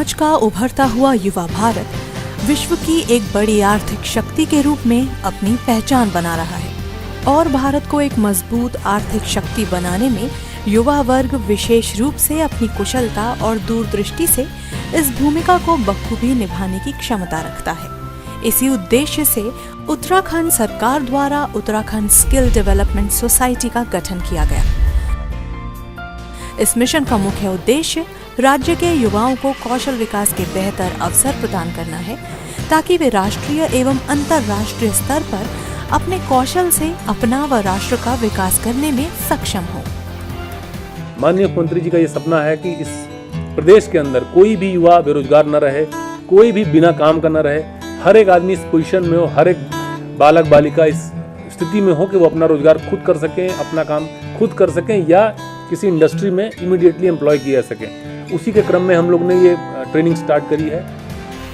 आज का उभरता हुआ युवा भारत विश्व की एक बड़ी आर्थिक शक्ति के रूप में अपनी पहचान बना रहा है और भारत को एक मजबूत आर्थिक शक्ति बनाने में युवा वर्ग विशेष रूप से अपनी कुशलता और दूरदृष्टि से इस भूमिका को बखूबी निभाने की क्षमता रखता है। इसी उद्देश्य से उत्तराखंड सरकार द्वारा उत्तराखंड स्किल डेवलपमेंट सोसाइटी का गठन किया गया। इस मिशन का मुख्य उद्देश्य राज्य के युवाओं को कौशल विकास के बेहतर अवसर प्रदान करना है ताकि वे राष्ट्रीय एवं अंतर्राष्ट्रीय स्तर पर अपने कौशल से अपना व राष्ट्र का विकास करने में सक्षम हो। माननीय मुख्यमंत्री जी का ये सपना है कि इस प्रदेश के अंदर कोई भी युवा बेरोजगार न रहे, कोई भी बिना काम का न रहे, हर एक आदमी इस पोजीशन में हो, हर एक बालक बालिका इस स्थिति में हो कि वो अपना रोजगार खुद कर सकें, अपना काम खुद कर सकें या किसी इंडस्ट्री में इमीडिएटली एम्प्लॉय किया सकें। उसी के क्रम में हम लोग ने ये ट्रेनिंग स्टार्ट करी है।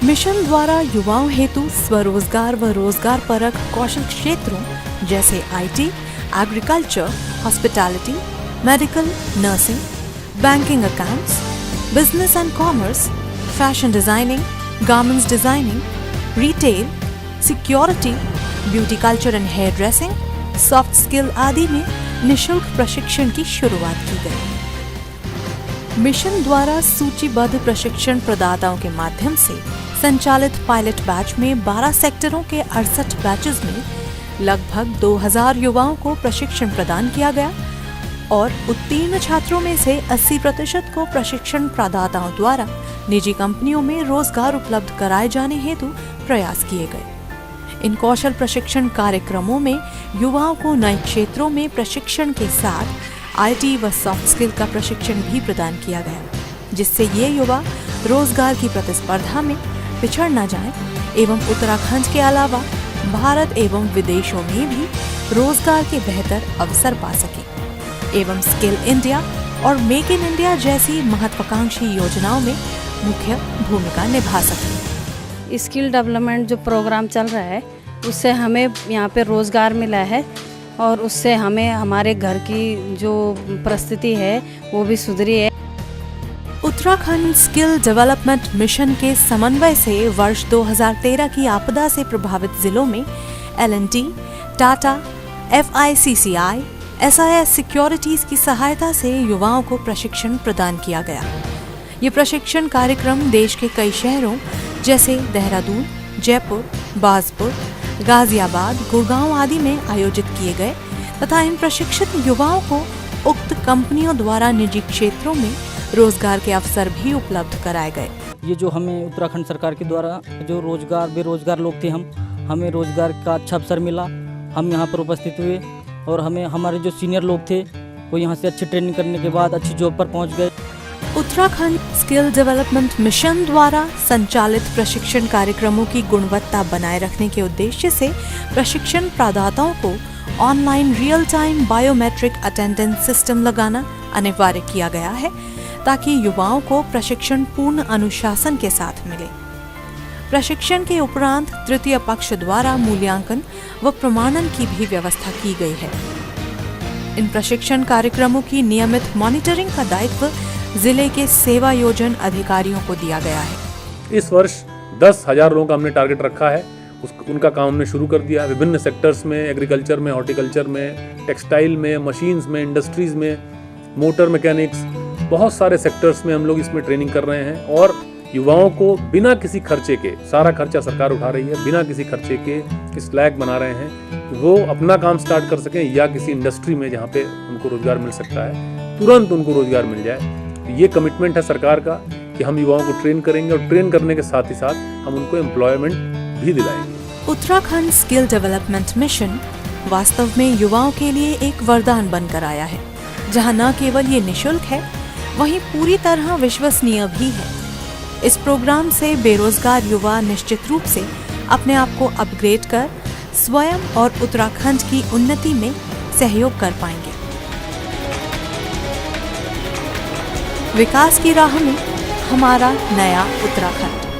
मिशन द्वारा युवाओं हेतु स्वरोजगार व रोजगार परक कौशल क्षेत्रों जैसे IT, agriculture, hospitality, medical, nursing, banking accounts, business and commerce, fashion designing, garments designing, retail, security, beauty culture and hair dressing, soft skill आदि में निशुल्क प्रशिक्षण की शुरुआत की गई। मिशन द्वारा सूचीबद्ध प्रशिक्षण प्रदाताओं के माध्यम से संचालित पायलट बैच में 12 सेक्टरों के 68 बैचेस में लगभग 2000 युवाओं को प्रशिक्षण प्रदान किया गया और उत्तीर्ण छात्रों में से 80% को प्रशिक्षण प्रदाताओं द्वारा निजी कंपनियों में रोजगार उपलब्ध कराए जाने हेतु प्रयास किए गए। इन कौशल प्रशिक्षण कार्यक्रमों में युवाओं को नए क्षेत्रों में प्रशिक्षण के साथ IT व सॉफ्ट स्किल का प्रशिक्षण भी प्रदान किया गया, जिससे ये युवा रोजगार की प्रतिस्पर्धा में पिछड़ न जाएं एवं उत्तराखंड के अलावा भारत एवं विदेशों में भी रोजगार के बेहतर अवसर पा सकें एवं स्किल इंडिया और मेक इन इंडिया जैसी महत्वाकांक्षी योजनाओं में मुख्य भूमिका निभा सकें। स्किल डेवलपमेंट जो प्रोग्राम चल रहा है उससे हमें यहाँ पे रोजगार मिला है और उससे हमें हमारे घर की जो परिस्थिति है वो भी सुधरी है। उत्तराखंड स्किल डेवलपमेंट मिशन के समन्वय से वर्ष 2013 की आपदा से प्रभावित जिलों में L&T, Tata, FICCI, SIS securities की सहायता से युवाओं को प्रशिक्षण प्रदान किया गया। ये प्रशिक्षण कार्यक्रम देश के कई शहरों जैसे देहरादून, जयपुर, बाजपुर, गाजियाबाद, गुड़गांव आदि में आयोजित किए गए तथा इन प्रशिक्षित युवाओं को उक्त कंपनियों द्वारा निजी क्षेत्रों में रोजगार के अवसर भी उपलब्ध कराए गए। ये जो हमें उत्तराखंड सरकार के द्वारा जो रोजगार बेरोजगार लोग थे हमें रोजगार का अच्छा अवसर मिला। हम यहाँ पर उपस्थित हुए और हमें हमारे जो सीनियर लोग थे वो यहाँ से अच्छी ट्रेनिंग करने के बाद अच्छी जॉब पर पहुँच गए। उत्तराखंड स्किल डेवलपमेंट मिशन द्वारा संचालित प्रशिक्षण कार्यक्रमों की गुणवत्ता बनाए रखने के उद्देश्य से प्रशिक्षण प्रदाताओं को online real time biometric attendance system लगाना अनिवार्य किया गया है ताकि युवाओं को प्रशिक्षण पूर्ण अनुशासन के साथ मिले। प्रशिक्षण के उपरांत तृतीय पक्ष द्वारा मूल्यांकन व प्रमाणन की भी व्यवस्था की गई है। इन प्रशिक्षण कार्यक्रमों की नियमित मॉनिटरिंग का दायित्व जिले के सेवा योजन अधिकारियों को दिया गया है। इस वर्ष 10,000 लोगों का हमने टारगेट रखा है। उनका काम हमने शुरू कर दिया। विभिन्न सेक्टर्स में, एग्रीकल्चर में, हॉर्टिकल्चर में, टेक्सटाइल में, मशीन्स में, इंडस्ट्रीज में, मोटर मैकेनिक्स, बहुत सारे सेक्टर्स में हम लोग इसमें ट्रेनिंग कर रहे हैं और युवाओं को बिना किसी खर्चे के, सारा खर्चा सरकार उठा रही है, बिना किसी खर्चे के इस लायक बना रहे हैं कि वो अपना काम स्टार्ट कर सकें या किसी इंडस्ट्री में जहाँ पे उनको रोजगार मिल सकता है तुरंत उनको रोजगार मिल जाए। ये कमिटमेंट है सरकार का कि हम युवाओं को ट्रेन करेंगे और ट्रेन करने के साथ ही साथ हम उनको एम्प्लॉयमेंट भी दिलाएंगे। उत्तराखंड स्किल डेवलपमेंट मिशन वास्तव में युवाओं के लिए एक वरदान बनकर आया है, जहां न केवल ये निशुल्क है वहीं पूरी तरह विश्वसनीय भी है। इस प्रोग्राम से बेरोजगार युवा निश्चित रूप से अपने आप को अपग्रेड कर स्वयं और उत्तराखंड की उन्नति में सहयोग कर पाएंगे। विकास की राह में हमारा नया उत्तराखंड।